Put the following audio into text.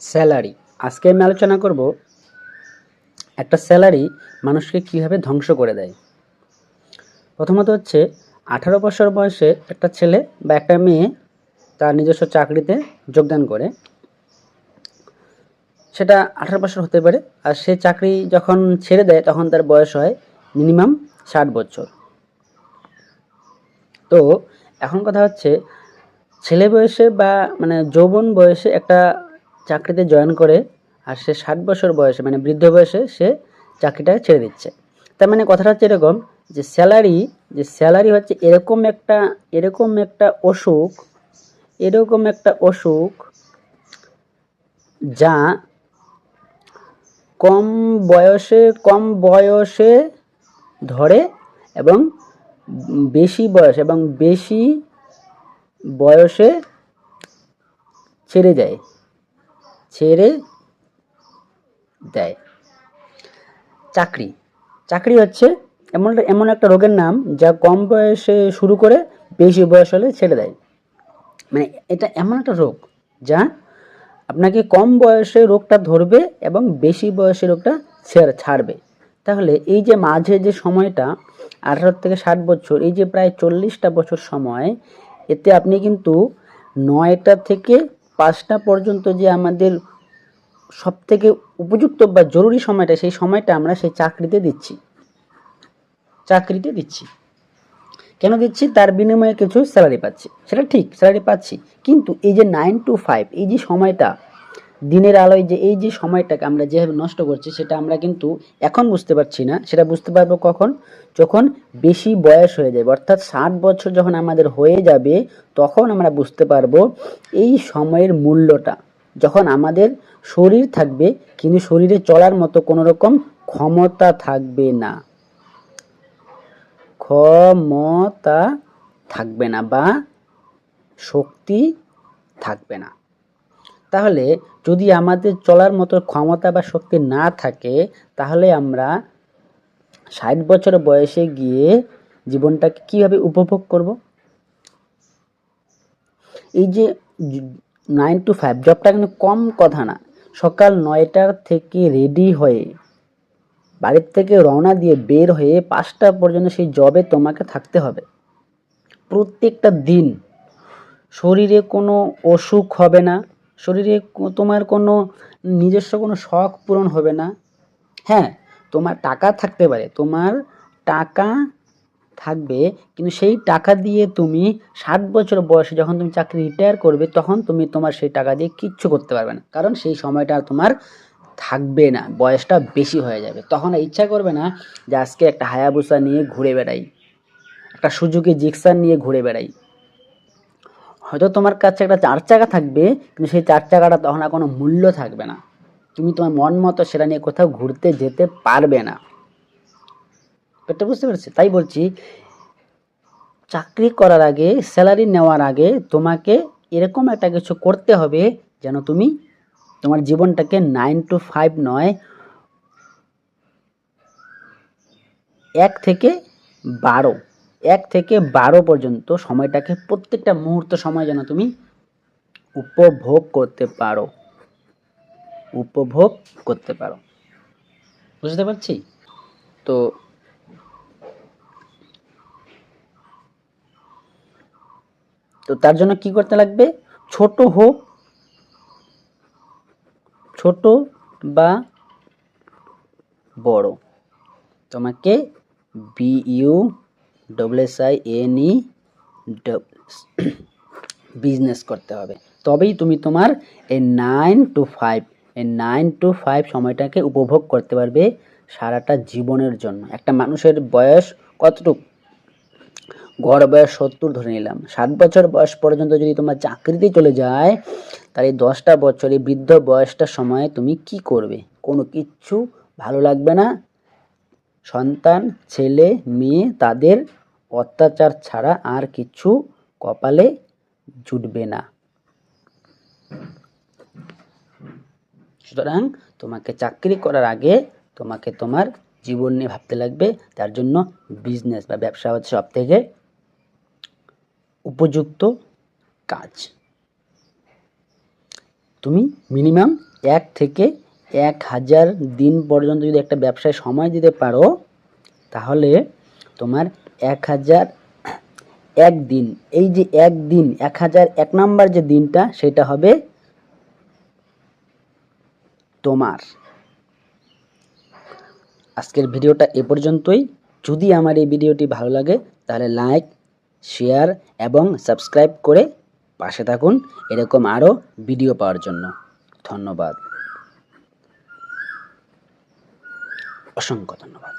Salary. আজকে আমি আলোচনা করব একটা স্যালারি মানুষকে কিভাবে ধ্বংস করে দেয়। প্রথমত হচ্ছে 18 বছর বয়সে একটা ছেলে বা একটা মেয়ে তার নিজস্ব চাকরিতে যোগদান করে। সেটা 18 বছর হতে পারে, আর সে চাকরি যখন ছেড়ে দেয় তখন তার বয়স হয় মিনিমাম 60 বছর। তো এখন কথা হচ্ছে, ছেলে বয়সে বা যৌবন বয়সে একটা চাকরিতে জয়েন করে, আর সে 60 বছর বয়সে বৃদ্ধ বয়সে সে চাকরিটা ছেড়ে দিচ্ছে। তার কথাটা হচ্ছে এরকম, যে স্যালারি হচ্ছে এরকম একটা অসুখ যা কম বয়সে ধরে এবং বেশি বয়সে ছেড়ে দেয়। চাকরি হচ্ছে এমন একটা রোগের নাম যা কম বয়সে শুরু করে বেশি বয়স হলে ছেড়ে দেয়। এটা এমন একটা রোগ যা আপনাকে কম বয়সে রোগটা ধরবে এবং বেশি বয়সে রোগটা ছাড়বে। তাহলে এই যে মাঝে যে সময়টা 18 থেকে 60 বছর, এই যে প্রায় 40টা বছর সময়, এতে আপনি কিন্তু 9টা থেকে 5টা পর্যন্ত যে আমাদের সবথেকে উপযুক্ত বা জরুরি সময়টা, সেই সময়টা আমরা সেই চাকরিতে দিচ্ছি। কেন দিচ্ছি? তার বিনিময়ে কিছু স্যালারি পাচ্ছি, সেটা ঠিক, স্যালারি পাচ্ছি, কিন্তু এই যে 9 to 5 এই যে সময়টা, দিনের আলোয় যে এই যে সময়টাকে আমরা যেভাবে নষ্ট করছি, সেটা আমরা কিন্তু এখন বুঝতে পারছি না। সেটা বুঝতে পারবো কখন? যখন বেশি বয়স হয়ে যাবে, অর্থাৎ 60 বছর যখন আমাদের হয়ে যাবে, তখন আমরা বুঝতে পারবো এই সময়ের মূল্যটা। যখন আমাদের শরীর থাকবে কিন্তু শরীরে চলার মতো কোনো রকম ক্ষমতা থাকবে না বা শক্তি থাকবে না। তাহলে যদি আমাদের চলার মতো ক্ষমতা বা শক্তি না থাকে, তাহলে আমরা 60 বছর বয়সে গিয়ে জীবনটাকে কিভাবে উপভোগ করব? এই যে 9 to 5 জবটা কিন্তু কম কথা না। সকাল 9টার থেকে রেডি হয়ে বাড়ির থেকে রওনা দিয়ে বের হয়ে 5টা পর্যন্ত সেই জবে তোমাকে থাকতে হবে। প্রত্যেকটা দিন শরীরে কোনো অসুখ হবে না, শরীরে তোমার কোনো নিজস্ব কোনো শখ পূরণ হবে না। হ্যাঁ, তোমার টাকা থাকতে পারে, তোমার টাকা থাকবে, কিন্তু সেই টাকা দিয়ে তুমি 60 বছর বয়সে যখন তুমি চাকরি রিটায়ার করবে, তখন তুমি তোমার সেই টাকা দিয়ে কিচ্ছু করতে পারবে না, কারণ সেই সময়টা তোমার থাকবে না, বয়সটা বেশি হয়ে যাবে। তখন ইচ্ছা করবে না যে আজকে একটা হায়াবুসা নিয়ে ঘুরে বেড়াই, একটা সুজুকি জিক্সার নিয়ে ঘুরে বেড়াই। হয়তো তোমার কাছে একটা 4 চাকা থাকবে, কিন্তু সেই 4 চাকাটা তখন আর কোনো মূল্য থাকবে না। তুমি তোমার মন মতো সেটা নিয়ে কোথাও ঘুরতে যেতে পারবে না। এটা বুঝতে পেরেছি? তাই বলছি, চাকরি করার আগে, স্যালারি নেওয়ার আগে তোমাকে এরকম একটা কিছু করতে হবে যেন তুমি তোমার জীবনটাকে 9 to 5 নয়, 1 থেকে 12 পর্যন্ত সময়টাকে, প্রত্যেকটা মুহূর্ত সময় যেন তুমি উপভোগ করতে পারো। বুঝতে পারছি? তো তার জন্য কি করতে লাগবে? ছোট বা বড়, তোমাকে BUSINE বিজনেস করতে হবে। তবেই তুমি তোমার এই 9 to 5 সময়টাকে উপভোগ করতে পারবে সারাটা জীবনের জন্য। একটা মানুষের বয়স কতটুকু? গড় বয়স 70 ধরে নিলাম। 60 বছর বয়স পর্যন্ত যদি তোমার চাকরিতে চলে যায়, তাহলে 10টা বছর এই বৃদ্ধ বয়সটার সময় তুমি কি করবে? কোনো কিচ্ছু ভালো লাগবে না। সন্তান, ছেলে, মেয়ে, তাদের অত্যাচার ছাড়া আর কিছু কপালে জুটবে না। সুতরাং তোমাকে চাকরি করার আগে তোমাকে তোমার জীবন নিয়ে ভাবতে লাগবে। তার জন্য বিজনেস বা ব্যবসা হচ্ছে সবথেকে উপযুক্ত কাজ। তুমি মিনিমাম 1 থেকে 1000 দিন পর্যন্ত যদি একটা ব্যবসায় সময় দিতে পারো, তাহলে তোমার 1001 দিন, এই যে 1 দিন 1001 নাম্বার যে দিনটা, সেটা হবে তোমার। আজকের ভিডিওটা এ পর্যন্তই। যদি আমার এই ভিডিওটি ভালো লাগে তাহলে লাইক, শেয়ার এবং সাবস্ক্রাইব করে পাশে থাকুন এরকম আরও ভিডিও পাওয়ার জন্য। ধন্যবাদ, অসংখ্য ধন্যবাদ।